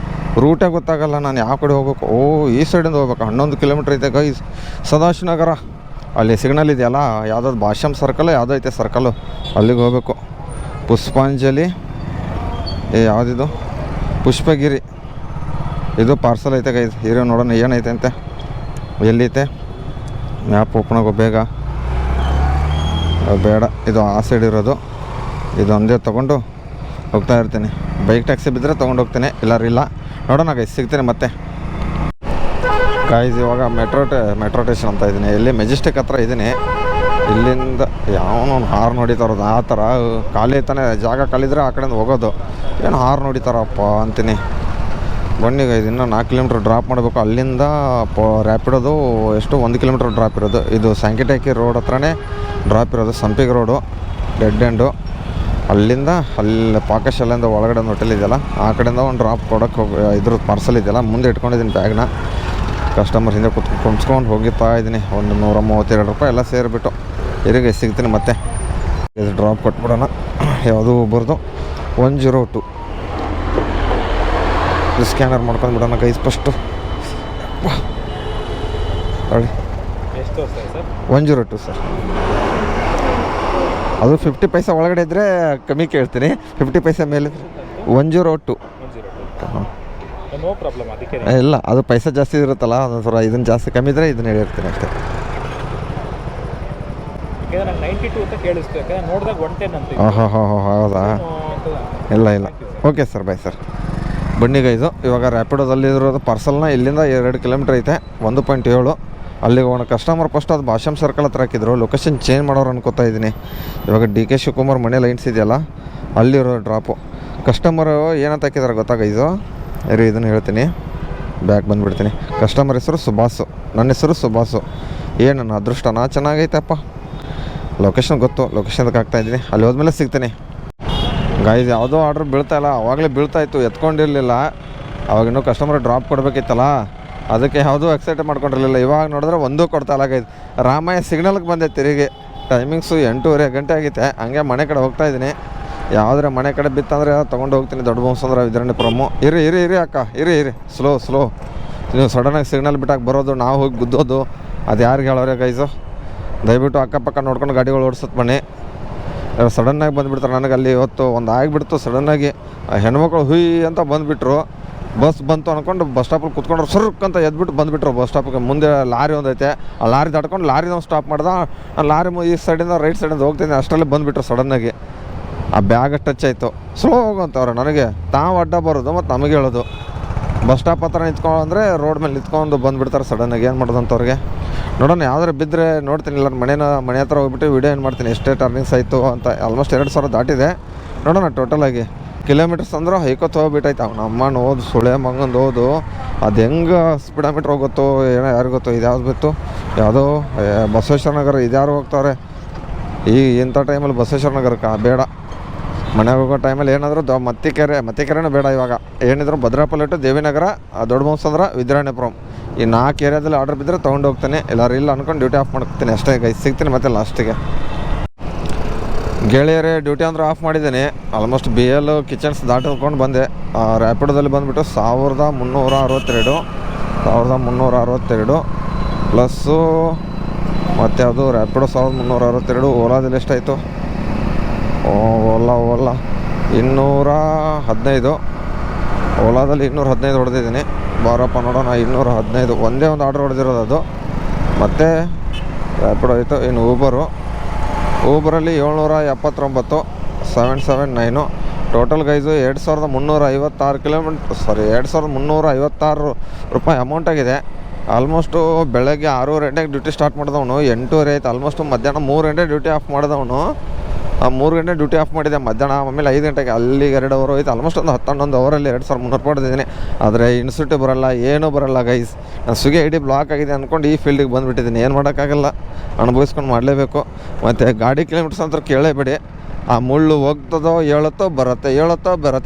ರೂಟೇ ಗೊತ್ತಾಗಲ್ಲ ನಾನು ಯಾವ ಕಡೆ ಹೋಗ್ಬೇಕು. ಈ ಸೈಡಿಂದ ಹೋಗ್ಬೇಕು. 11 ಕಿಲೋಮೀಟ್ರ್ ಐತೆ ಗೈಸ್ ಸದಾಶಿವನಗರ. ಅಲ್ಲಿ ಸಿಗ್ನಲ್ ಇದೆಯಲ್ಲ, ಯಾವುದಾದ್ರು ಭಾಷ್ಯಂ ಸರ್ಕಲ್ ಯಾವುದೋ ಐತೆ ಸರ್ಕಲ್ಲು, ಅಲ್ಲಿಗೆ ಹೋಗಬೇಕು. ಪುಷ್ಪಾಂಜಲಿ ಯಾವುದಿದು? ಪುಷ್ಪಗಿರಿ. ಇದು ಪಾರ್ಸಲ್ ಐತೆ ಗೈಸ್. ಹೀರೋ ನೋಡೋಣ ಏನೈತೆ ಅಂತೆ. ಎಲ್ಲೈತೆ? ಮ್ಯಾಪ್ ಓಪನ್ ಆಗೋ ಬೇಗ. ಬೇಡ, ಇದು ಆ ಸೈಡ್ ಇರೋದು. ಇದು ಒಂದೇ ತೊಗೊಂಡು ಹೋಗ್ತಾ ಇರ್ತೀನಿ. ಬೈಕ್ ಟ್ಯಾಕ್ಸಿ ಬಿದ್ದರೆ ತೊಗೊಂಡು ಹೋಗ್ತೀನಿ, ಇಲ್ಲ ನೋಡೋಣ ಗೈಸ್. ಸಿಗ್ತೀನಿ ಮತ್ತೆ ಗೈಸ್. ಇವಾಗ ಮೆಟ್ರೋ ಸ್ಟೇಷನ್ ಅಂತ ಇದ್ದೀನಿ. ಇಲ್ಲಿ ಮೆಜೆಸ್ಟಿಕ್ ಹತ್ರ ಇದ್ದೀನಿ. ಇಲ್ಲಿಂದ ಯಾವನೋ ಹಾರ್ನ್ ಹೊಡಿತಾರೋದು ಆ ಥರ. ಖಾಲಿ ಐತಾನೆ ಜಾಗ, ಖಾಲಿದ್ರೆ ಆ ಕಡೆಯಿಂದ ಹೋಗೋದು. ಏನು ಹಾರ್ನ್ ಹೊಡಿತಾರಪ್ಪ ಅಂತೀನಿ. ಬನ್ನಿ ಗೈಸ್, ಇನ್ನೂ 4 ಕಿಲೋಮೀಟ್ರ್ ಡ್ರಾಪ್ ಮಾಡಬೇಕು. ಅಲ್ಲಿಂದ ರ್ಯಾಪಿಡೋದು ಎಷ್ಟು 1 ಕಿಲೋಮೀಟ್ರ್ ಡ್ರಾಪ್ ಇರೋದು. ಇದು ಸ್ಯಾಂಕಿಟೇಕಿ ರೋಡ್ ಹತ್ರನೇ ಡ್ರಾಪ್ ಇರೋದು. ಸಂಪಿಗೆ ರೋಡು ಡೆಡ್ ಎಂಡು. ಅಲ್ಲಿಂದ ಅಲ್ಲಿ ಪಾಕಶಾಲೆಯಿಂದ ಒಳಗಡೆ ಒಂದು ಹೋಟೆಲ್ ಇದೆಯಲ್ಲ, ಆ ಕಡೆಯಿಂದ ಒಂದು ಡ್ರಾಪ್ ಕೊಡೋಕ್ಕೆ ಇದ್ರದ್ದು ಪಾರ್ಸಲ್ ಇದೆಯಲ್ಲ, ಮುಂದೆ ಇಟ್ಕೊಂಡಿದ್ದೀನಿ ಬ್ಯಾಗ್ನ. ಕಸ್ಟಮರ್ ಹಿಂದೆ ಕುಂತ್ಕೊಂಡು ಹೋಗಿತ್ತಾ ಇದ್ದೀನಿ. ಒಂದು 132 ರೂಪಾಯಿ ಎಲ್ಲ ಸೇರಿಬಿಟ್ಟು. ಇರಿಗೆ ಸಿಗ್ತೀನಿ ಮತ್ತೆ. ಇದು ಡ್ರಾಪ್ ಕೊಟ್ಬಿಡೋಣ. ಯಾವುದೂ ಒಬ್ಬರದು 102 ಸ್ಕ್ಯಾನರ್ ಮಾಡ್ಕೊಂಡು ಬಿಡೋಣ ಗೈಸ್ ಫಸ್ಟು. ನೋಡಿ 102 ಸರ್. ಅದು 50 ಪೈಸೆ ಒಳಗಡೆ ಇದ್ದರೆ ಕಮ್ಮಿ ಕೇಳ್ತೀನಿ, 50 ಪೈಸೆ ಮೇಲೆ 102. ಇಲ್ಲ, ಅದು ಪೈಸೆ ಜಾಸ್ತಿ ಇರುತ್ತಲ್ಲ, ಅದೊಂದು ಸ್ವಲ್ಪ ಇದನ್ನು ಜಾಸ್ತಿ ಕಮ್ಮಿ ಇದ್ದರೆ ಇದನ್ನ ಹೇಳಿರ್ತೀನಿ ಅಷ್ಟೇ. ಹಾಂ ಹೌದಾ? ಇಲ್ಲ ಓಕೆ ಸರ್, ಬಾಯ್ ಸರ್. ಬನ್ನಿಗೆ ಇದು ಇವಾಗ ರ್ಯಾಪಿಡೋದಲ್ಲಿರೋದು ಪಾರ್ಸಲ್ನ ಇಲ್ಲಿಂದ 2 ಕಿಲೋಮೀಟ್ರ್ ಐತೆ 1.7 ಅಲ್ಲಿಗೆ ಹೋಗೋಣ. ಕಸ್ಟಮರ್ ಫಸ್ಟ್ ಅದು ಭಾಷಮ್ ಸರ್ಕಲ್ ಹತ್ರ ಹಾಕಿದ್ರು, ಲೊಕೇಶನ್ ಚೇಂಜ್ ಮಾಡೋರು ಅನ್ಕೋತಾ ಇದ್ದೀನಿ. ಇವಾಗ DK ಶಿವಕುಮಾರ್ ಮನೆ ಲೈನ್ಸ್ ಇದೆಯಲ್ಲ ಅಲ್ಲಿರೋ ಡ್ರಾಪು. ಕಸ್ಟಮರು ಏನಂತ ಹಾಕಿದಾರೆ ಗೊತ್ತಾಗ ಇದು ಇದನ್ನು ಹೇಳ್ತೀನಿ, ಬ್ಯಾಕ್ ಬಂದುಬಿಡ್ತೀನಿ. ಕಸ್ಟಮರ್ ಹೆಸರು ಸುಭಾಸು, ನನ್ನ ಹೆಸರು ಸುಭಾಸು. ಏನು ನನ್ನ ಅದೃಷ್ಟನಾ ಚೆನ್ನಾಗೈತಪ್ಪ. ಲೊಕೇಶನ್ ಗೊತ್ತು, ಲೊಕೇಶನ್ಗೆ ಹಾಕ್ತಾಯಿದ್ದೀನಿ, ಅಲ್ಲಿ ಹೋದ್ಮೇಲೆ ಸಿಗ್ತೀನಿ. ಗಾಯ್ಸ್ ಯಾವುದೋ ಆರ್ಡ್ರ್ ಬೀಳ್ತಾಯಿಲ್ಲ, ಆವಾಗಲೇ ಬೀಳ್ತಾಯಿತ್ತು, ಎತ್ಕೊಂಡಿರಲಿಲ್ಲ. ಅವಾಗಿನ್ನೂ ಕಸ್ಟಮರ್ ಡ್ರಾಪ್ ಕೊಡಬೇಕಿತ್ತಲ್ಲ, ಅದಕ್ಕೆ ಯಾವುದೂ ಎಕ್ಸೈಟ್ ಮಾಡ್ಕೊಂಡಿರಲಿಲ್ಲ. ಇವಾಗ ನೋಡಿದ್ರೆ ಒಂದೂ ಕೊಡ್ತಾಯಿಲ್ಲ ಗೈಸ್. ರಾಮಯ್ಯ ಸಿಗ್ನಲ್ಗೆ ಬಂದೆ ತಿರುಗಿ. ಟೈಮಿಂಗ್ಸು 8:30 ಗಂಟೆ ಆಗೈತೆ. ಹಂಗೆ ಮನೆ ಕಡೆ ಹೋಗ್ತಾಯಿದ್ದೀನಿ. ಯಾವುದ್ರೆ ಮನೆ ಕಡೆ ಬಿತ್ತಂದರೆ ತೊಗೊಂಡು ಹೋಗ್ತೀನಿ ದೊಡ್ಡ ಬೊಮ್ಮಸಂದ್ರ ವಿದ್ಯಾರಣ್ಯಪುರಮ್ಮು. ಇರಿ ಅಕ್ಕ, ಇರಿ ಸ್ಲೋ. ನೀವು ಸಡನ್ನಾಗಿ ಸಿಗ್ನಲ್ ಬಿಟ್ಟಾಗ ಬರೋದು, ನಾವು ಹೋಗಿ ಗುದ್ದೋದು, ಅದು ಯಾರಿಗೆ ಹೇಳೋರೆ ಗೈಸು. ದಯವಿಟ್ಟು ಅಕ್ಕಪಕ್ಕ ನೋಡ್ಕೊಂಡು ಗಾಡಿಗಳು ಓಡಿಸೋದು ಬನ್ನಿ. ಸಡನ್ನಾಗಿ ಬಂದುಬಿಡ್ತಾರೆ. ನನಗೆ ಅಲ್ಲಿ ಇವತ್ತು ಒಂದು ಆಗಿಬಿಡ್ತು ಸಡನ್ನಾಗಿ. ಹೆಣ್ಮಕ್ಳು ಹುಯ್ ಅಂತ ಬಂದುಬಿಟ್ರು. ಬಸ್ ಬಂತು ಅಂದ್ಕೊಂಡು ಬಸ್ ಸ್ಟಾಪಲ್ಲಿ ಕುತ್ಕೊಂಡ್ರು, ಸರ್ಕಂತ ಎದ್ಬಿಟ್ಟು ಬಂದುಬಿಟ್ರು ಬಸ್ ಸ್ಟಾಪಿಗೆ. ಮುಂದೆ ಲಾರಿ ಒಂದೈತೆ, ಆ ಲಾರಿ ದಾಟ್ಕೊಂಡು ಲಾರಿನ ಸ್ಟಾಪ್ ಮಾಡ್ದೆ. ಆ ಲಾರಿ ಈ ಸೈಡಿಂದ ರೈಟ್ ಸೈಡಿಂದ ಹೋಗ್ತಿದ್ದೆ, ಅಷ್ಟರಲ್ಲಿ ಬಂದುಬಿಟ್ರು ಸಡನ್ನಾಗಿ. ಆ ಬ್ಯಾಗ್ ಟಚ್ ಆಯಿತು. ಸ್ಲೋ ಹೋಗುವಂತವ್ರೆ ನನಗೆ, ತಾವು ಅಡ್ಡ ಬರೋದು ಮತ್ತು ನಮಗೆ ಹೇಳೋದು. ಬಸ್ ಸ್ಟಾಪ್ ಹತ್ರ ನಿಂತ್ಕೊಂಡ್ರೆ ರೋಡ್ ಮೇಲೆ ನಿಂತ್ಕೊಂಡು ಬಂದುಬಿಡ್ತಾರೆ ಸಡನ್ನಾಗಿ. ಏನು ಮಾಡೋದಂಥವ್ರಿಗೆ. ನೋಡೋಣ ಯಾವ್ದಾರು ಬಿದ್ದರೆ ನೋಡ್ತೀನಿ, ಇಲ್ಲ ಮನೆ ಹತ್ರ ಹೋಗ್ಬಿಟ್ಟು ವೀಡಿಯೋ ಏನು ಮಾಡ್ತೀನಿ ಎಷ್ಟೇ ಟರ್ನಿಂಗ್ಸ್ ಆಯಿತು ಅಂತ. ಆಲ್ಮೋಸ್ಟ್ 2,000 ದಾಟಿದೆ. ನೋಡೋಣ ಟೋಟಲಾಗಿ ಕಿಲೋಮೀಟರ್ಸ್ ಅಂದ್ರೆ ಹೈಕೋತ್ ಹೋಗ್ಬಿಟ್ಟೈತೆ. ಅವ್ನು ಅಮ್ಮನ ಓದು ಸುಳೆ ಮಗಂದು ಓದು, ಅದು ಹೆಂಗೆ ಸ್ಪೀಡೋಮೀಟ್ರ್ ಹೋಗುತ್ತೋ ಏನೋ ಯಾರು ಗೊತ್ತು. ಇದು ಯಾವ್ದು ಬಿತ್ತು, ಯಾವುದೋ ಬಸವೇಶ್ವರ ನಗರ, ಇದ್ಯಾರು ಹೋಗ್ತಾವ್ರೆ ಇಂಥ ಟೈಮಲ್ಲಿ ಬಸವೇಶ್ವರ ನಗರಕ್ಕೆ ಬೇಡ. ಮನೆಗೆ ಹೋಗೋ ಟೈಮಲ್ಲಿ ಏನಾದರೂ ಮತ್ತಿಕೆರೆನೂ ಬೇಡ. ಇವಾಗ ಏನಿದ್ರು ಭದ್ರಾಪಲ್ಲೆ ದೇವಿನಗರ, ದೊಡ್ಡ ಬೊಮ್ಮಸಂದ್ರ, ವಿದ್ಯಾರಣ್ಯಪುರಂ, ಈ 4 ಏರಿಯಾದಲ್ಲಿ ಆರ್ಡರ್ ಬಿದ್ದರೆ ತೊಗೊಂಡು ಹೋಗ್ತಾನೆ. ಎಲ್ಲರೂ ಇಲ್ಲ ಅಂದ್ಕೊಂಡು ಡ್ಯೂಟಿ ಆಫ್ ಮಾಡ್ತೀನಿ ಅಷ್ಟೇ ಗೈಸ್. ಸಿಗ್ತೀನಿ ಮತ್ತೆ ಲಾಸ್ಟಿಗೆ. ಗೆಳೆಯರೇ ಡ್ಯೂಟಿ ಅಂದ್ರೆ ಆಫ್ ಮಾಡಿದ್ದೀನಿ. ಆಲ್ಮೋಸ್ಟ್ BL ಕಿಚನ್ಸ್ ದಾಟಿಕೊಂಡು ಬಂದೆ. ರ್ಯಾಪಿಡೋದಲ್ಲಿ ಬಂದುಬಿಟ್ಟು 1362 ಪ್ಲಸ್ಸು ಮತ್ತು ಯಾವುದು ರ್ಯಾಪಿಡೋ 1362. ಓಲಾದಲ್ಲಿ ಎಷ್ಟಾಯಿತು? ಓಲಾ 215. ಓಲಾದಲ್ಲಿ 215 ಹೊಡೆದಿದ್ದೀನಿ. ಬಾರಪ್ಪ ನೋಡೋಣ, 215 ಒಂದೇ ಒಂದು ಆರ್ಡ್ರ್ ಹೊಡೆದಿರೋದು ಅದು. ಮತ್ತು ರ್ಯಾಪಿಡೋ ಆಯಿತು. ಇನ್ನು ಊಬರಲ್ಲಿ 779 779 ಟೋಟಲ್ ಗೈಸು 2,356 ರೂಪಾಯಿ ಅಮೌಂಟ್ ಆಗಿದೆ. ಆಲ್ಮೋಸ್ಟು ಬೆಳಗ್ಗೆ 6 ಗಂಟೆಗೆ ಡ್ಯೂಟಿ ಸ್ಟಾರ್ಟ್ ಮಾಡಿದವನು 8:30 ಆಯ್ತು. ಆಲ್ಮೋಸ್ಟು ಮಧ್ಯಾಹ್ನ 3 ಗಂಟೆ ಡ್ಯೂಟಿ ಆಫ್ ಮಾಡಿದವನು. 3 ಗಂಟೆ ಡ್ಯೂಟಿ ಆಫ್ ಮಾಡಿದೆ ಮಧ್ಯಾಹ್ನ. ಆಮೇಲೆ 5 ಗಂಟೆಗೆ ಅಲ್ಲಿಗೆ 2 ಅವರ್ ಹೋಯ್ತು. ಆಲ್ಮೋಸ್ಟ್ ಒಂದು 11 ಅವರಲ್ಲಿ 2,300 ರೂಪಾಯಿ ಹೊಡೆದಿದ್ದೀನಿ. ಆದರೆ ಇನ್ಸ್ಟಿಟ್ಯೂಟ್ ಬರೋಲ್ಲ, ಏನೂ ಬರೋಲ್ಲ ಗೈಸ್. ನಾನು ಸ್ವಿಗ್ಗಿ ID ಬ್ಲಾಕ್ ಆಗಿದೆ ಅಂದ್ಕೊಂಡು ಈ ಫೀಲ್ಡಿಗೆ ಬಂದುಬಿಟ್ಟಿದ್ದೀನಿ. ಏನು ಮಾಡೋಕ್ಕಾಗಲ್ಲ, ಅನುಭವಿಸ್ಕೊಂಡು ಮಾಡಲೇಬೇಕು. ಮತ್ತು ಗಾಡಿ ಕಿಲೋಮೀಟರ್ಸ್ ಅಂತ ಕೇಳೇಬೇಡಿ. ಆ ಮುಳ್ಳು ಹೋಗ್ತದೋ ಹೇಳುತ್ತೋ ಬರುತ್ತೆ.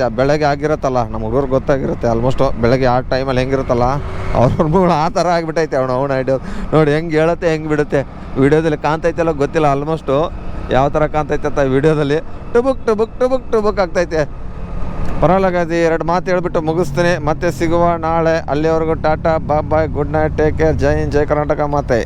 ಆ ಬೆಳಗ್ಗೆ ಆಗಿರುತ್ತಲ್ಲ, ನಮ್ಮ ಹುಡುಗರು ಗೊತ್ತಾಗಿರುತ್ತೆ. ಆಲ್ಮೋಸ್ಟು ಬೆಳಗ್ಗೆ ಆ ಟೈಮಲ್ಲಿ ಹೆಂಗಿರುತ್ತಲ್ಲ ಅವ್ರ ಮುಳ್ಳು ಆ ಥರ ಆಗಿಬಿಟ್ಟೈತೆ. ಅವನ ಐಡಿಯಾ ನೋಡಿ ಹೆಂಗೆ ಹೇಳುತ್ತೆ ಹೆಂಗೆ ಬಿಡುತ್ತೆ. ವೀಡಿಯೋದಲ್ಲಿ ಕಾಣ್ತೈತೆಲ್ಲ ಗೊತ್ತಿಲ್ಲ. ಆಲ್ಮೋಸ್ಟು ಯಾವ ಥರ ಕಾಣ್ತೈತೆ ಅಂತ ವೀಡಿಯೋದಲ್ಲಿ ಟುಬುಕ್ ಆಗ್ತೈತೆ. ಪರವಾಗಿಲ್ಲ. 2 ಮಾತು ಹೇಳ್ಬಿಟ್ಟು ಮುಗಿಸ್ತೀನಿ. ಮತ್ತೆ ಸಿಗುವ ನಾಳೆ. ಅಲ್ಲಿವರೆಗೂ ಟಾಟಾ, ಬಾಯ್, ಗುಡ್ ನೈಟ್, ಟೇಕ್ ಕೇರ್, ಜೈ ಹಿಂದ್, ಜೈ ಕರ್ನಾಟಕ ಮಾತೆ.